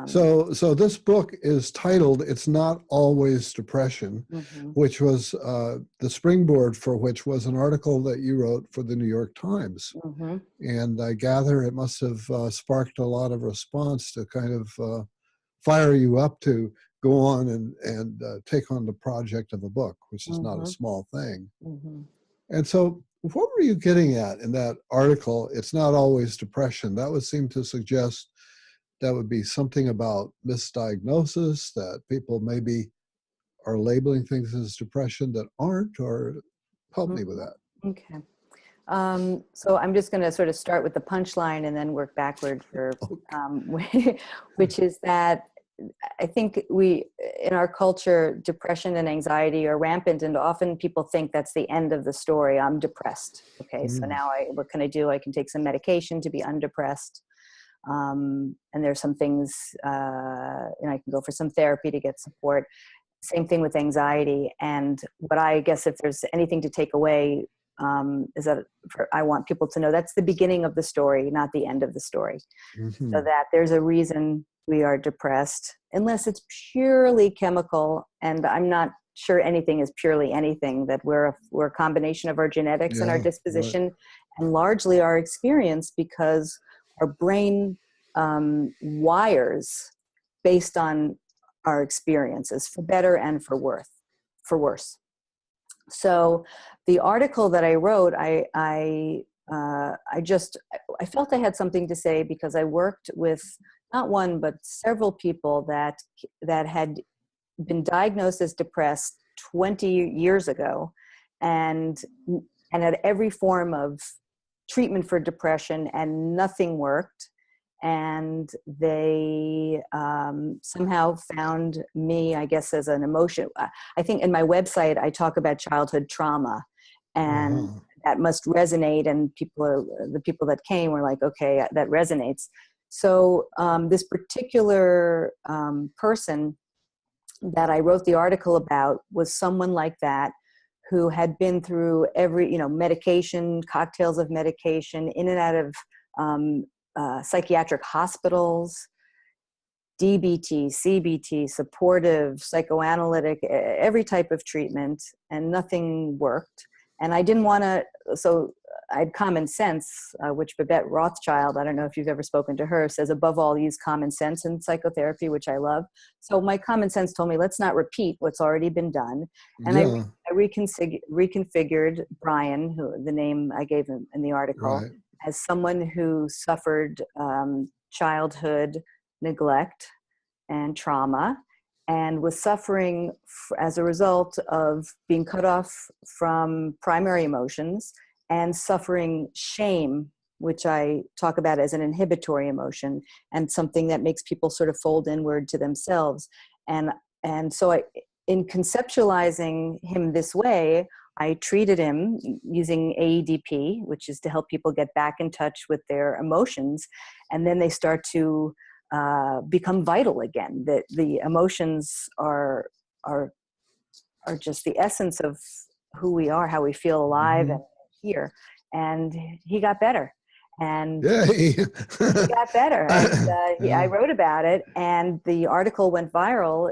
So this book is titled "It's Not Always Depression," Mhm. which was the springboard for which was an article that you wrote for the New York Times. Mhm. And I gather it must have sparked a lot of response to kind of fire you up to go on and take on the project of a book, which is not a Mhm. small thing. Mhm. And so what were you getting at in that article? It's not always depression. That would seem to suggest that would be something about misdiagnosis, that people maybe are labeling things as depression that aren't, or help me with Mhm. that. Okay. So I'm just going to sort of start with the punchline and then work backward for, Okay. which is that I think in our culture, depression and anxiety are rampant, and often people think that's the end of the story. I'm depressed. Okay, so Mm. now what can I do? I can take some medication to be undepressed. And there's some things, I can go for some therapy to get support. Same thing with anxiety. And what I guess, if there's anything to take away, is that I want people to know that's the beginning of the story, not the end of the story. So Hmm. that there's a reason we are depressed, unless it's purely chemical. And I'm not sure anything is purely anything, that we're a combination of our genetics and our Yeah, right. disposition, and largely our experience, because our brain wires based on our experiences, for better and for worse. So the article that I wrote, I felt I had something to say, because I worked with not one but several people that had been diagnosed as depressed 20 years ago, and had every form of treatment for depression, and nothing worked. And they somehow found me, I guess, as an emotion. I think in my website, I talk about childhood trauma, and Uh-huh. that must resonate. And the people that came were like, okay, that resonates. So this particular person that I wrote the article about was someone like that, who had been through every, medication, cocktails of medication, in and out of psychiatric hospitals, DBT, CBT, supportive, psychoanalytic, every type of treatment, and nothing worked. And I didn't want to, so I had common sense, which Babette Rothschild, I don't know if you've ever spoken to her, says above all, use common sense in psychotherapy, which I love. So my common sense told me, let's not repeat what's already been done. And Yeah, I reconfigured Brian, who the name I gave him in the article, right. as someone who suffered childhood neglect and trauma, and was suffering as a result of being cut off from primary emotions, and suffering shame, which I talk about as an inhibitory emotion, and something that makes people sort of fold inward to themselves. And so in conceptualizing him this way, I treated him using AEDP, which is to help people get back in touch with their emotions. And then they start to become vital again. The emotions are just the essence of who we are, how we feel alive Hmm. and here. And he got better. And Yay. he got better. And I Yeah. wrote about it, and the article went viral.